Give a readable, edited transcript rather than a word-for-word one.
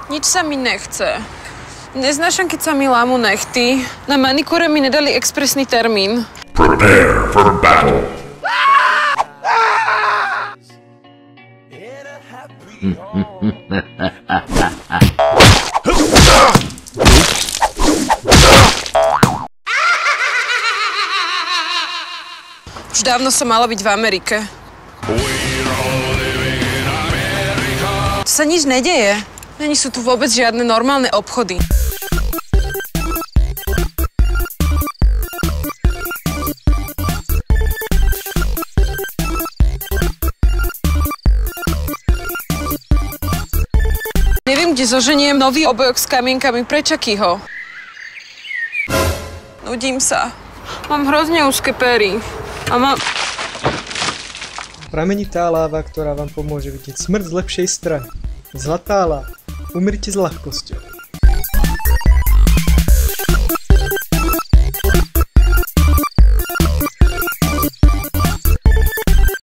Nič sa mi nechce. Neznášam, keď sa mi lámu nechty. Na manikúre mi nedali expresný termín. Prepare for battle. Už dávno som mala byť v Amerike. Tu sa nič nedeje. Není sú tu vôbec žiadne normálne obchody. Neviem, kde zoženiem nový obojok s kamienkami pre Chuckyho. Nudím sa. Mám hrozne úzke pery. A mám... Pramenitá láva, ktorá vám pomôže vidieť smrť z lepšej strany. Zlatá láva. Umrite s ľahkosťou.